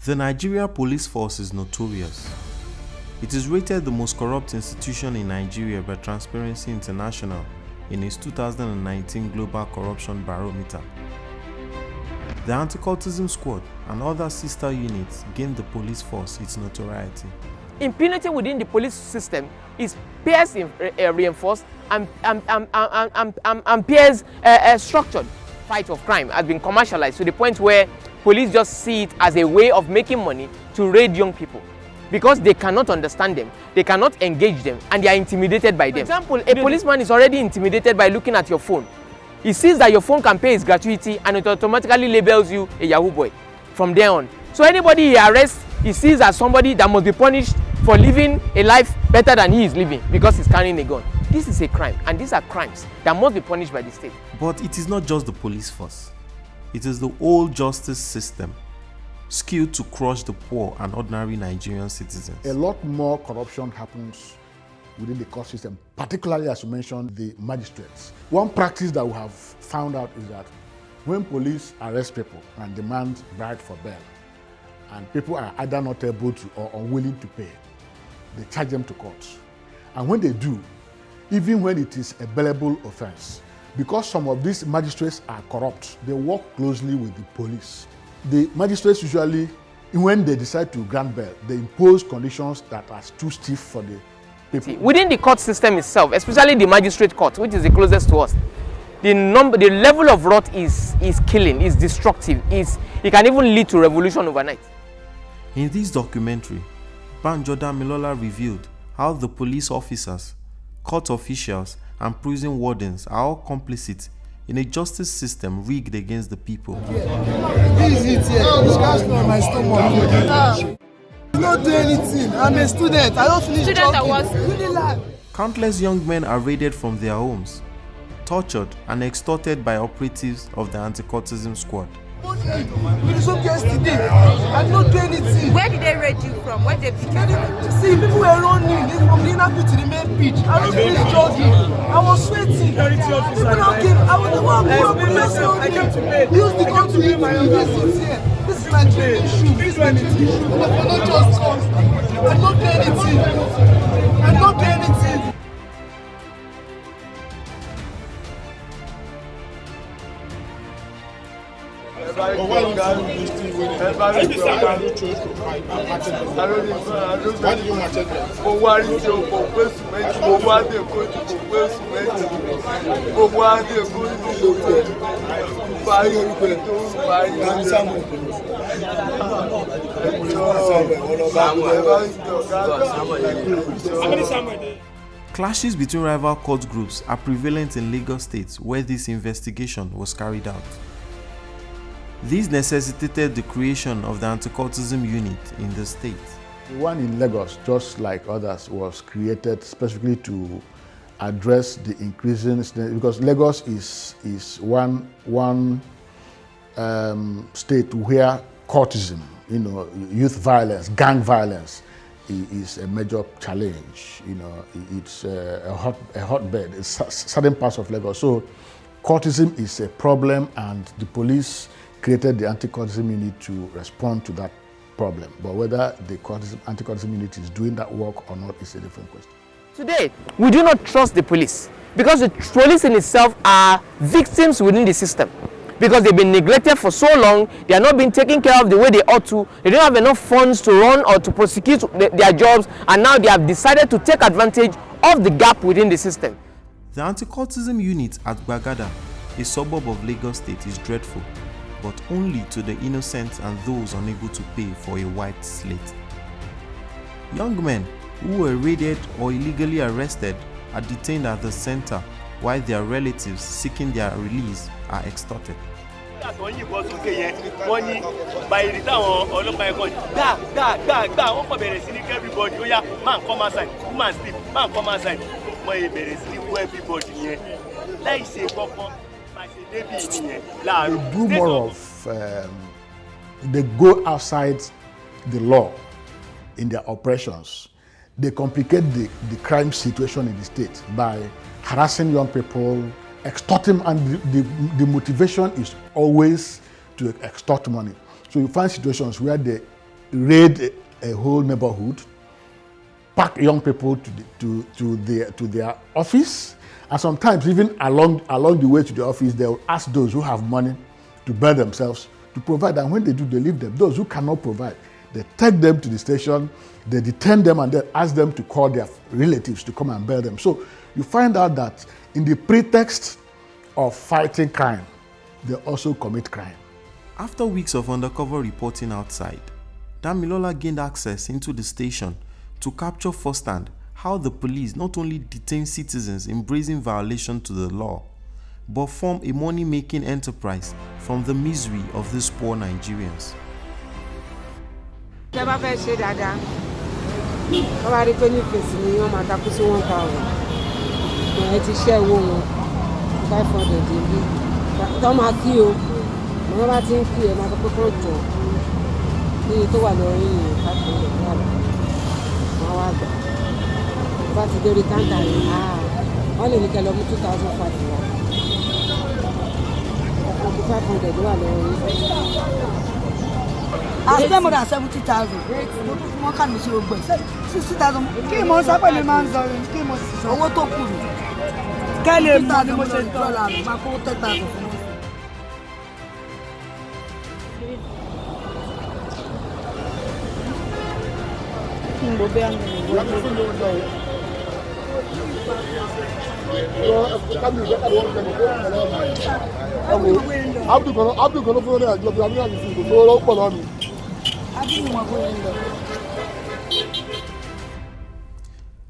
The Nigerian police force is notorious. It is rated the most corrupt institution in Nigeria by Transparency International in its 2019 Global Corruption Barometer. The Anti-Cultism Squad and other sister units gained the police force its notoriety. Impunity within the police system is peers reinforced and peers structured. Fight of crime has been commercialized to the point where police just see it as a way of making money to raid young people because they cannot understand them, they cannot engage them, and they are intimidated by them. For example, a policeman is already intimidated by looking at your phone. He sees that your phone can pay his gratuity and it automatically labels you a Yahoo boy from there on. So anybody he arrests, he sees as somebody that must be punished for living a life better than he is living because he's carrying a gun. This is a crime, and these are crimes that must be punished by the state. But it is not just the police force. It is the whole justice system, skilled to crush the poor and ordinary Nigerian citizens. A lot more corruption happens within the court system, particularly, as you mentioned, the magistrates. One practice that we have found out is that when police arrest people and demand bribe for bail, and people are either not able to or unwilling to pay, they charge them to court. And when they do, even when it is a bailable offense, because some of these magistrates are corrupt, they work closely with the police. The magistrates usually, when they decide to grant bail, they impose conditions that are too stiff for the people. Within the court system itself, especially the magistrate court, which is the closest to us, the level of rot is killing, is destructive, it can even lead to revolution overnight. In this documentary, Banjo Damilola revealed how the police officers, court officials, and prison wardens are all complicit in a justice system rigged against the people. This is it here. It's casting on my stomach. I'm not doing anything. I'm a student. I don't finish talking. Countless young men are raided from their homes, tortured and extorted by operatives of the Anti-Cultism Squad. We resumed yesterday. I did not do anything. Where did they raid you from? Where did they pick you from? See, people were running from the inner pit to the main pitch. I don't finish jogging. I was sweating. People now came. I was the one who put up with myself. Use the gun to leave my own. This is my training shoe. This is my training shoe. I'm not just us. I'm not doing anything. I'm not doing anything. Clashes between rival court groups are prevalent in Lagos State, where this investigation was carried out. This necessitated the creation of the Anti-Cultism unit in the state. The one in Lagos, just like others, was created specifically to address the increasing, because Lagos is one state where cultism, youth violence, gang violence, is a major challenge. It's a hotbed in certain parts of Lagos. So cultism is a problem, and the police created the Anti-Cultism unit to respond to that problem. But whether the Anti-Cultism unit is doing that work or not is a different question. Today, we do not trust the police because the police in itself are victims within the system. Because they've been neglected for so long, they are not being taken care of the way they ought to, they don't have enough funds to run or to prosecute their jobs, and now they have decided to take advantage of the gap within the system. The Anti-Cultism unit at Gbagada, a suburb of Lagos State, is dreadful, but only to the innocent and those unable to pay for a white slate. Young men who were raided or illegally arrested are detained at the center, while their relatives seeking their release are extorted. They do more of they go outside the law in their operations. They complicate the crime situation in the state by harassing young people, extorting, and the motivation is always to extort money. So you find situations where they raid a whole neighborhood, pack young people to their office, and sometimes even along the way to the office, they will ask those who have money to bail themselves to provide, and when they do, they leave them. Those who cannot provide, they take them to the station, they detain them, and then ask them to call their relatives to come and bail them. So you find out that in the pretext of fighting crime, they also commit crime. After weeks of undercover reporting outside, Damilola gained access into the station to capture firsthand how the police not only detain citizens in brazen violation to the law, but form a money-making enterprise from the misery of these poor Nigerians. I spent more than 70,000. What can we say? 60,000. Came on, somebody man's came on. So what to put? Can you imagine what $10? My $40,000.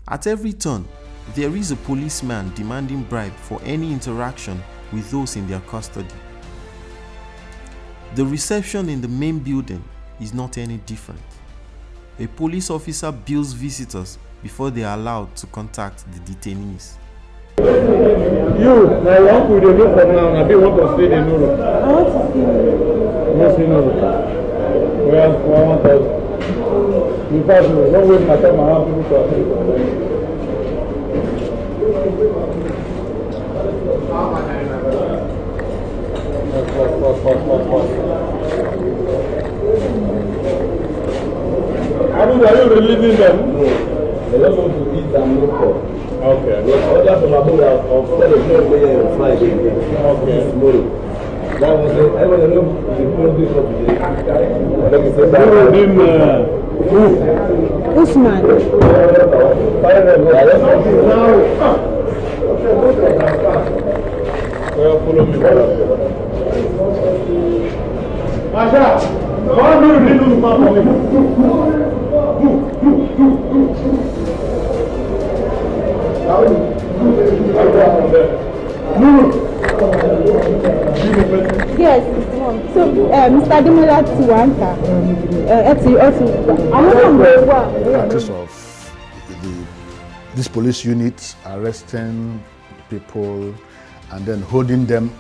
At every turn, there is a policeman demanding bribe for any interaction with those in their custody. The reception in the main building is not any different. A police officer bills visitors before they are allowed to contact the detainees. You, my one with the look from now, I want to see the Nuru. I want to see Nuru. You see Nuru? Well, 1,000. In fact, don't wait my time, I have people to attend to them. Are you releasing them? No. They don't want to eat and look for. Okay. That's what I'm of the Friday. Okay. Tomorrow. That was it. I want to know the police Usman. Follow me. Masha, why do you need to come? Yes, so Mr. Demola Tiwanka, Practice of this police unit arresting people and then holding them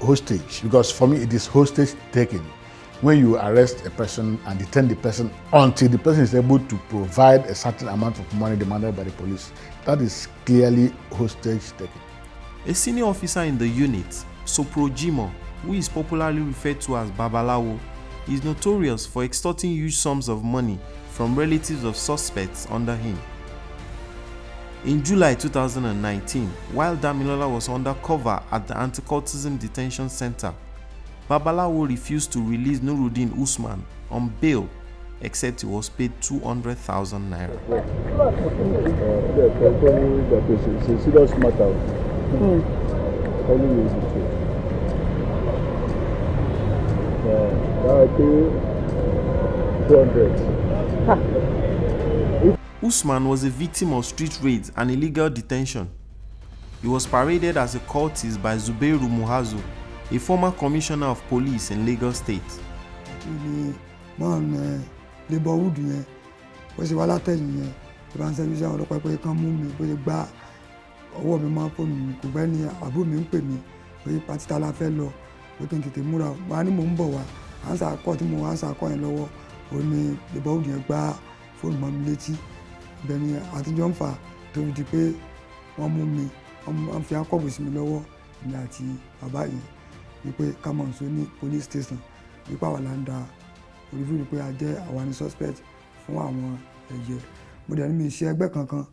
hostage, because for me it is hostage taking. When you arrest a person and detain the person until the person is able to provide a certain amount of money demanded by the police, that is clearly hostage taking. A senior officer in the unit, Soprojimo, who is popularly referred to as Babalawo, is notorious for extorting huge sums of money from relatives of suspects under him. In July 2019, while Damilola was undercover at the Anti-Cultism Detention Center, Babalawo refused to release Nuruddin Usman on bail except he was paid 200,000 naira. It's a serious matter. I pay 200. Usman was a victim of street raids and illegal detention. He was paraded as a cultist by Zubeiru Muhazu, a former commissioner of police in Lagos State. Neighborhood yẹn bó ṣe wá látẹ̀yìn yẹn ìbá ń sẹ́yìn iṣẹ́ àwọn ọlọ́pàá pé kán mú mi bó ṣe gbá ọwọ́ mi máa ń fóònù mi kò gbẹ́ ni àbúrò mi ń pè mí pé pátí ta la fẹ́ lọ pé kí n tètè múra wá ní mò ń bọ̀ wá answer call tí mo answer call yẹn lọ́wọ́ ó ní ìbọn yẹn gbá fóònù mọ́ mi létí ibẹ̀ ni àtijọ́ ń fà tó fi di pé wọ́n mú mi wọ́n fi akọ́bù sí mi lọ́wọ́ èmi àti bàbá yẹn wípé ká mọ̀ nsọ ní police station wípé àwa là ń da orífì wípé a jẹ́ àwa ní suspect fún àwọn ẹ̀yẹ mo dẹ̀ ní mi ṣe ẹgbẹ́ kankan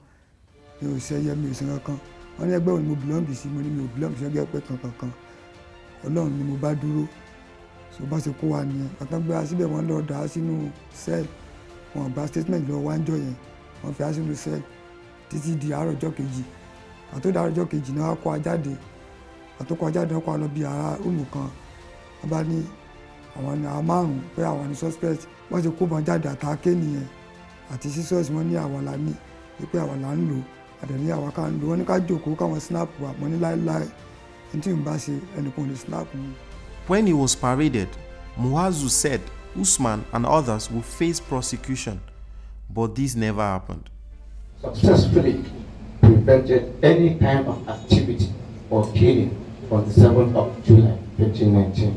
mi ò ṣe ẹyẹ mi ò ṣe kankan wọ́n ní ẹgbẹ́ òní mo belong sí mo ní mi ò belong sí ẹgbẹ́ kankan Ọlọ́run ni mo bá dúró so bá ṣe kó wa nìyẹn àtàgbé wa síbẹ̀ wọ́n lọ dà á sínú cell wọn gba statement lọ wáńjọ yẹn wọ́n fi á sínú cell títí di àárọ̀ ọjọ́ kejì àtúndà àárọ̀ ọjọ́ kejì náà kó a jáde àtúkọ̀ ajáde ọkọ̀ lọ bí ara rúùmù kan wọ́n bá ní àwọn ní àwọn márùn-ún pé àwọn ní suspect wọ́n ti kó bọn jáde àtàké nìyẹn àti sísọ́ọ̀sì wọ́n ní àwọn là ní wípé àwọn là ń lò àdẹ̀ní àwọn ká ń lò wọ́n ní ká jókòó káwọn snap wà mọ́ ní láéláé ní tí n bá ṣe ẹnìkan lè snap mi. When he was paraded, Muazu said Usman and others would face prosecution, but this never happened. Successfully prevented any kind of activity or killing on the 7th of July 2019.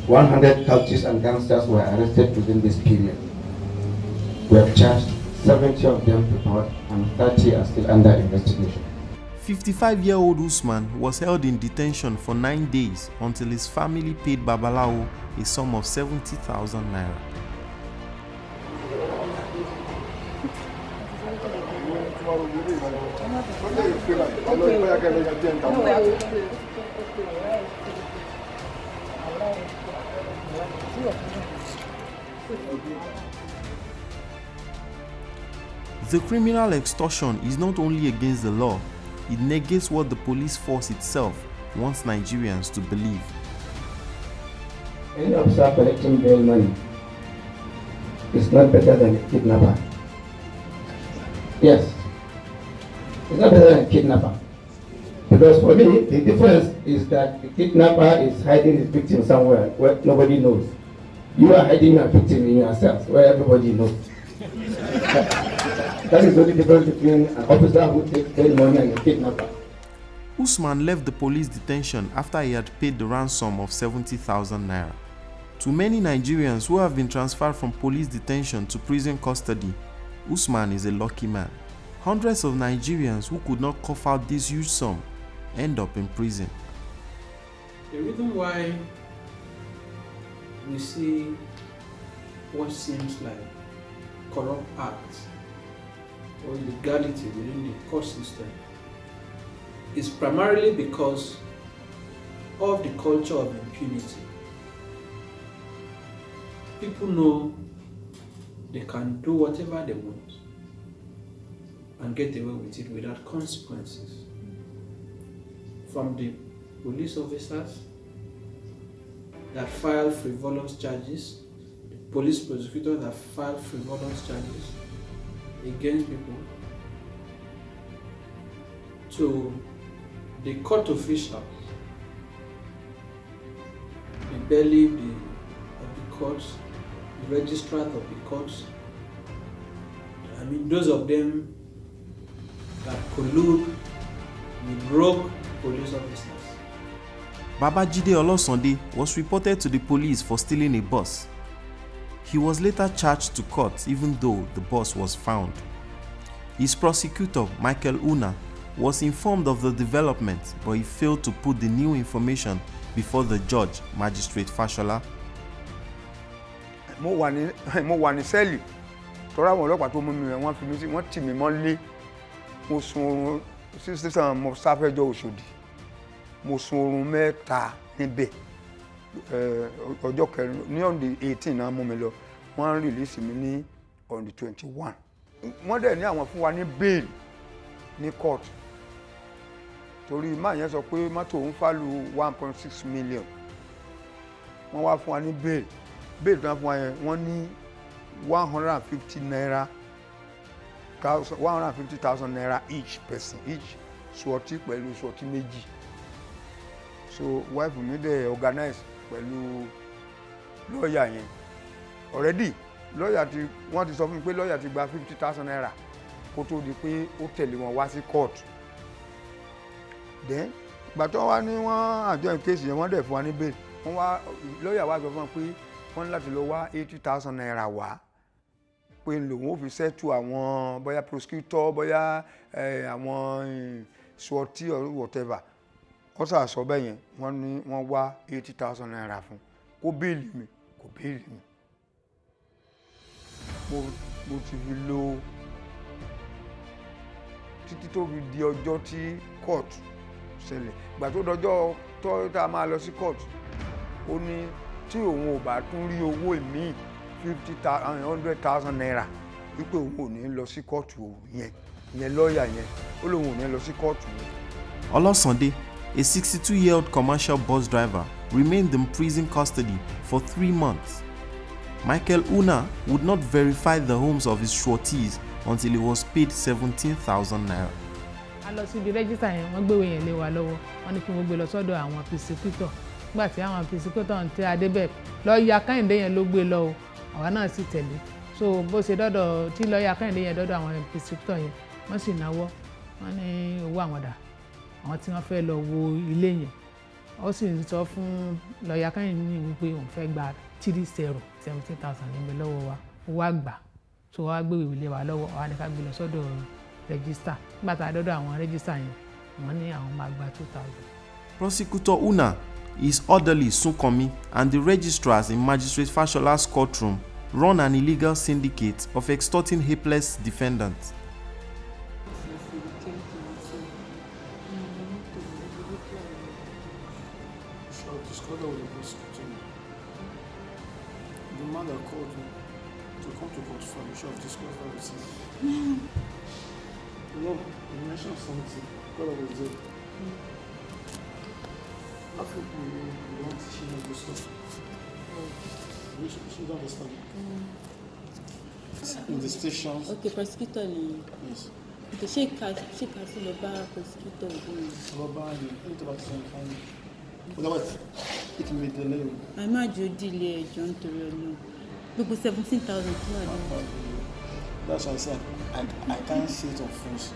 100 cultists and gangsters were arrested within this period. We have charged 70 of them to court and 30 are still under investigation. 55-year-old Usman was held in detention for 9 days until his family paid Babalawo a sum of 70,000 naira. The criminal extortion is not only against the law, it negates what the police force itself wants Nigerians to believe. Any officer collecting bail money is not better than a kidnapper. Yes, it's not better than a kidnapper. Because for me, the difference is that the kidnapper is hiding his victim somewhere where nobody knows. You are hiding your victim in yourself where everybody knows. That is the only difference between an officer who takes bail money and a kidnapper. Usman left the police detention after he had paid the ransom of 70,000 naira. To many Nigerians who have been transferred from police detention to prison custody, Usman is a lucky man. Hundreds of Nigerians who could not cough out this huge sum end up in prison. The reason why we see what seems like corrupt acts or illegality within the court system is primarily because of the culture of impunity. People know they can do whatever they want and get away with it without consequences. From the police officers that file frivolous charges, the police prosecutors that file frivolous charges against people, to the court officials, the bailiff of the courts, the registrars of the courts. I mean, those of them that collude with rogue police officers. Babajide Olosande was reported to the police for stealing a bus. He was later charged to court even though the bus was found. His prosecutor, Michael Una, was informed of the development, but he failed to put the new information before the judge, Magistrate Fashola. Mo wà ní sẹ́ẹ̀lì tọ́ra àwọn ọlọ́pàá tó mú mi wọ́n fi mí sí wọ́n tì mí mọ́lé mo sun oorun sísan mo sáfẹ́jọ́ Òṣòdì mo sun oorun mẹ́ta níbẹ̀ ọjọ́ kẹrin ní on the 18 náà mú mi lọ wọ́n release mi ní on the 21 wọ́n dẹ̀ ní àwọn fún wa ní bail ní court torí máa yẹn sọ pé mọ́tò ń fàlù 1.6 million wọ́n wá fún wa ní bail tó wá fún wa yẹn wọ́n ní 150,000 naira each person each sọtí pẹ̀lú sọtí méjì so wife mi dẹ̀ organize pẹ̀lú lọ́ọ̀yà yẹn already lọ́ọ̀yà tí wọ́n ti sọ fún mi pé lọ́ọ̀yà ti gba 50,000 naira kó tó di pé ó tẹ̀lé wọn wá sí court then ìgbà tó wá ní wọ́n àjọ ìkéèsì yẹn wọ́n dẹ̀ fún wa ní bail wọ́n wá lọ́ọ̀yà wá sọ fún wọn pé wọ́n ní láti lọ wá 80,000 naira wá pé lòun ò fi settle àwọn bóyá prosecutor bóyá àwọn surety or whatever wọ́n sọ bẹ́ẹ̀ yẹn wọ́n ní wọ́n wá 80,000 naira fún kó béèlì mi kò béèlì mi mo ti fi lò títí tó fi di ọjọ́ tí court ṣẹlẹ̀ ìgbà tó dọjọ́ tó tá a máa lọ sí court ó ní tí òun ò bá tún rí owó ìmíì 100,000 naira wípé òun ò ní lọ sí kóòtù yẹn lọ́ọ̀yà yẹn ó lóun ò ní lọ sí kóòtù yẹn. Olosande, a 62-year-old commercial bus driver, remained in prison custody for 3 months. Michael Una would not verify the homes of his sureties until he was paid 17,000 naira. A lọ síbi rẹ́gísítà yẹn wọ́n gbéwèé yẹn lé wa lọ́wọ́ wọ́n ní kí wọ́n gbé lọ sọ́dọ̀ àwọn pìsíkítọ̀ nígbà tí àwọn pìsíkítọ̀ ń tẹ́ adébẹ̀ lọ́ọ̀yà Kẹ́hìndé yẹn ló gbé lọ o àwa náà sì tẹ̀lé so bó ṣe dọ́dọ̀ tí lọ́ọ̀yà Kẹ́hìndé yẹn dọ́dọ̀ àwọn pìsíkítọ̀ yẹn wọ́n sì náwó wọ́n ní owó àwọn dà àwọn tí wọ́n fẹ́ lọ wo ilé yẹn ó sì sọ fún lọ́ọ̀yà Kẹ́hìndé wípé òun fẹ́ gba 17,000 níbẹ̀ lọ́wọ́ wa owó àgbà so wọ́n á gbéwèé lé wa lọ́wọ́ àwọn àdìká gbé lọ sọ́dọ̀ rẹ́gísítà nígbà tá a dọ́dọ̀ àwọn rẹ́gísítà yẹn wọ́n ní àwọn máa gba 2,000. Prosecutor Una, his orderly Sunkomi, and the registrars in Magistrate Fashola's courtroom run an illegal syndicate of extorting helpless defendants. The man that called me to come to court for me should have discussed that with him. No, you mentioned something. God was there. I think we want to share this stuff. We should understand. In the stations. Okay, prosecutor. Yes. Okay, she can't see the bar prosecutor. Robber, you need about the same kind. Otherwise, it may delay. I'm not delay, John Torino. People 17,000. That's what I said. And I can't see it on phones.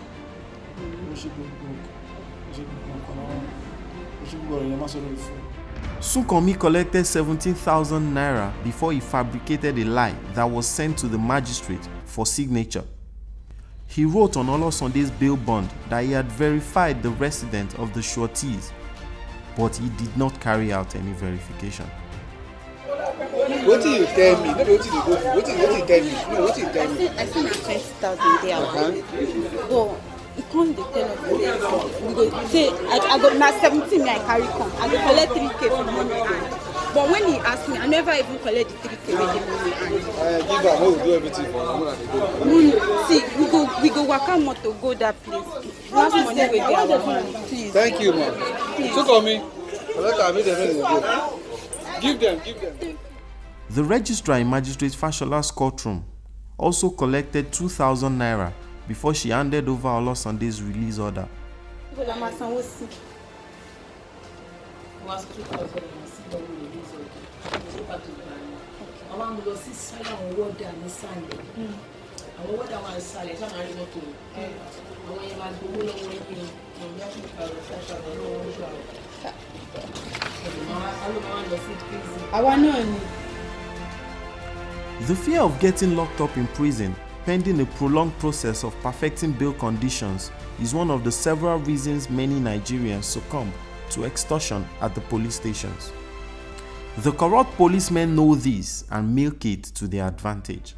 We should go broke. We should go on the phone. Sunkomi collected 17,000 naira before he fabricated a lie that was sent to the magistrate for signature. He wrote on Olosande's bail bond that he had verified the resident of the sureties, but he did not carry out any verification. What did you tell me? What did you go for? What did you tell me? No, what did you tell me? I think 20,000 there. But it can't tell us. We go say I got now 17 I carry come. I go collect 3K from money hand. But when he asked me, I never even collect the 3K with the money hand. Give her, we do everything for her. See, we go waka motor go that place. Last money we get our money. Please. Thank you, man. So call me. Let her meet them go. Give them. The registrar in Magistrate Fashola's courtroom also collected 2,000 naira before she handed over Olosande's release order. The fear of getting locked up in prison pending a prolonged process of perfecting bail conditions is one of the several reasons many Nigerians succumb to extortion at the police stations. The corrupt policemen know this and milk it to their advantage.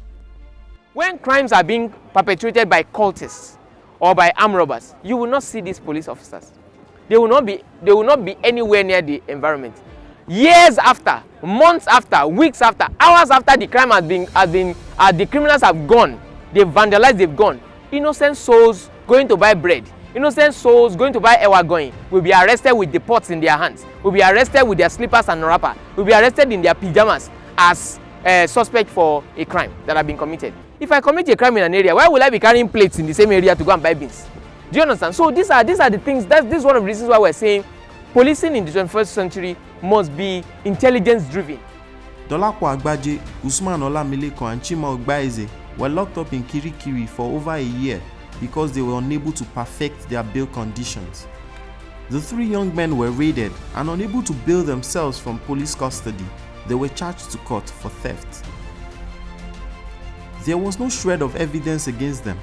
When crimes are being perpetrated by cultists or by armed robbers, you will not see these police officers. They will not be anywhere near the environment. Years after, months after, weeks after, hours after the crime the criminals have gone, they've vandalized, they've gone. Innocent souls going to buy bread, innocent souls going to buy ewa going will be arrested with the pots in their hands, will be arrested with their slippers and wrapper, will be arrested in their pajamas as suspect for a crime that have been committed. If I commit a crime in an area, why will I be carrying plates in the same area to go and buy beans? Do you understand? So these are the things, this is one of the reasons why we're saying policing in the 21st century must be intelligence-driven. Dolapo Agbaje, Usman Olamilekan, and Chima Ogbaeze were locked up in Kirikiri for over a year because they were unable to perfect their bail conditions. The 3 young men were raided and unable to bail themselves from police custody. They were charged to court for theft. There was no shred of evidence against them.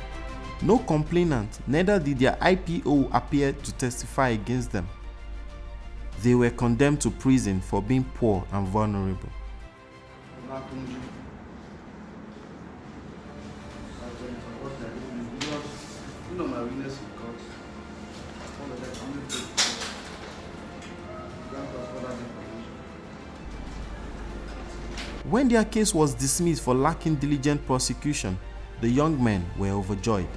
No complainant, neither did their IPO appear to testify against them. They were condemned to prison for being poor and vulnerable. When their case was dismissed for lacking diligent prosecution, the young men were overjoyed.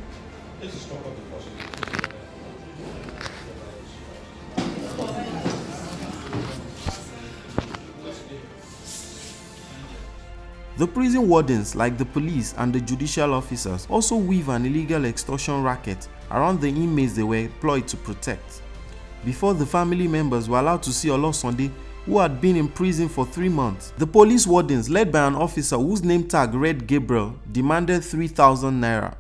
The prison wardens, like the police and the judicial officers, also weave an illegal extortion racket around the inmates they were employed to protect. Before the family members were allowed to see Olosunde, who had been in prison for 3 months, the police wardens, led by an officer whose name tag read Gabriel, demanded 3,000 naira.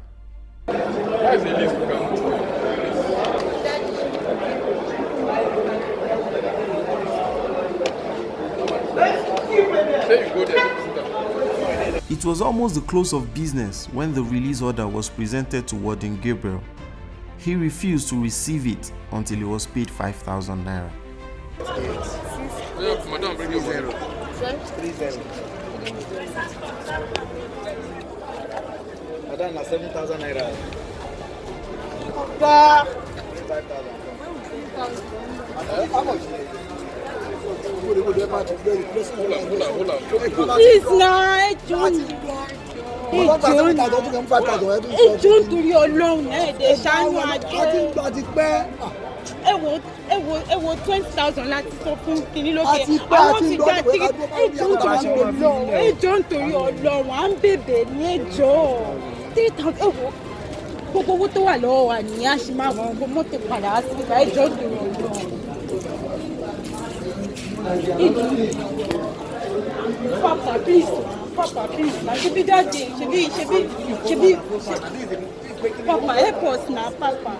It was almost the close of business when the release order was presented to Warden Gabriel. He refused to receive it until he was paid 5,000 naira. Madam, bring your 0. 3-0. Madam, 7,000 naira. 5,000. How much? Please, no, John. John, torí Ọlọ́run ẹ̀ẹ́dẹ̀ ṣáánú àjẹ́. Ẹ wo 20,000 láti sọ fún kìnní lókè. Àwọn ti gba ẹjọ́ nítorí Ọlọ́run à ń bèbè ní ẹjọ́. 3,000 ẹ wo gbogbo owó tó wà lọ́wọ́ wa nìyẹn a ṣì máa wọ mọ́tò padà wá sí ibà ẹjọ́ nítorí Ọlọ́run. Papa, please. Papa, please. Shebi that day. Shebi. Papa, help us now, Papa.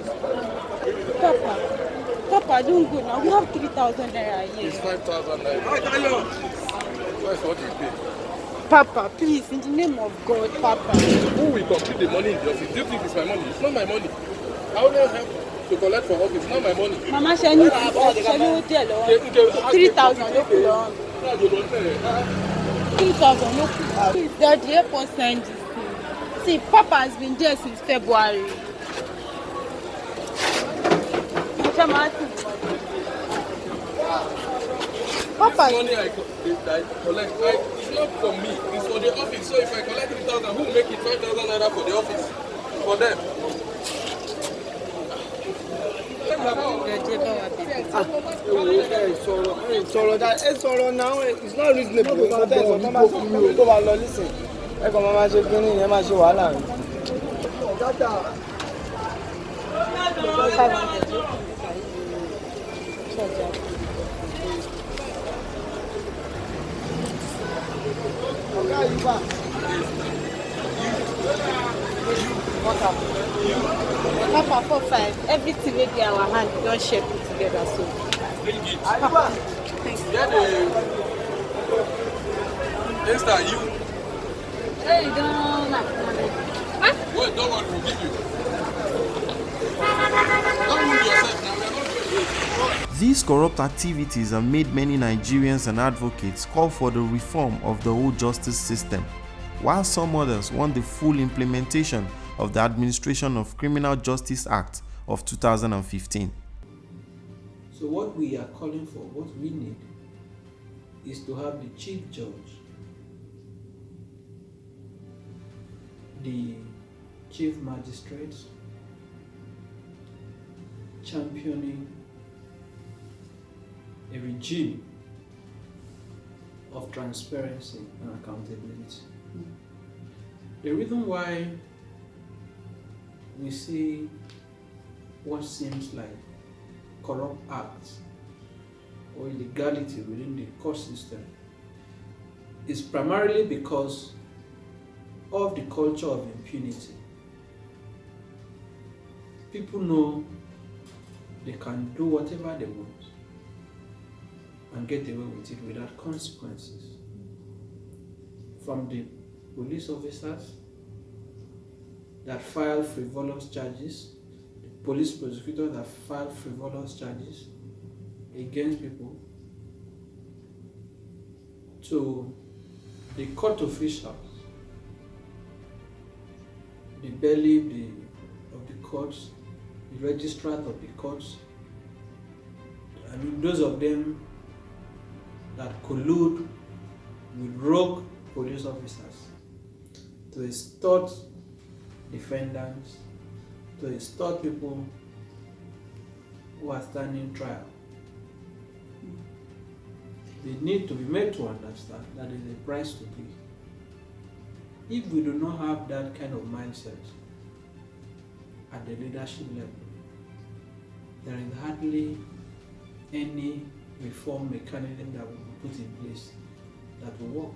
Papa, don't go now. We have 3,000 naira here. It's 5,000 naira. That's what you pay. Papa, please, in the name of God, Papa. Who will complete the money in the office? Do you think it's my money? It's not my money. I will not help to collect for office. It's not my money. Mama, she need 3,000 no put on. 3,000 no put on. Please, Daddy, help us send this thing. See, Papa has been there since February. Papa. This money I collect, it's not for me. It's for the office. So if I collect 3,000, who will make it 5,000 naira for the office? For them. Sorrow now. It's not reasonable. Listen. I come mama ṣe kini yẹn ma ṣe wàhálà. Papa, 4-5. Everything we get our hand, we don't share it together. So, Papa, thank you. Yes, sir, you. Hey, don't have money. Huh? Well, don't worry, we'll give you. Don't move yourself now. We are not going to. These corrupt activities have made many Nigerians and advocates call for the reform of the whole justice system, while some others want the full implementation of the Administration of Criminal Justice Act of 2015. So what we are calling for, what we need, is to have the Chief Judge, the Chief Magistrates, championing a regime of transparency and accountability. The reason why we see what seems like corrupt acts or illegality within the court system is primarily because of the culture of impunity. People know they can do whatever they want and get away with it without consequences. From the police officers that file frivolous charges, the police prosecutors that file frivolous charges against people, to the court officials, the bailiff of the courts, the registrar of the courts, I mean those of them that collude with rogue police officers to extort defendants, to extort people who are standing trial. They need to be made to understand that there is a price to pay. If we do not have that kind of mindset at the leadership level, there is hardly any reform mechanism that will be put in place that will work.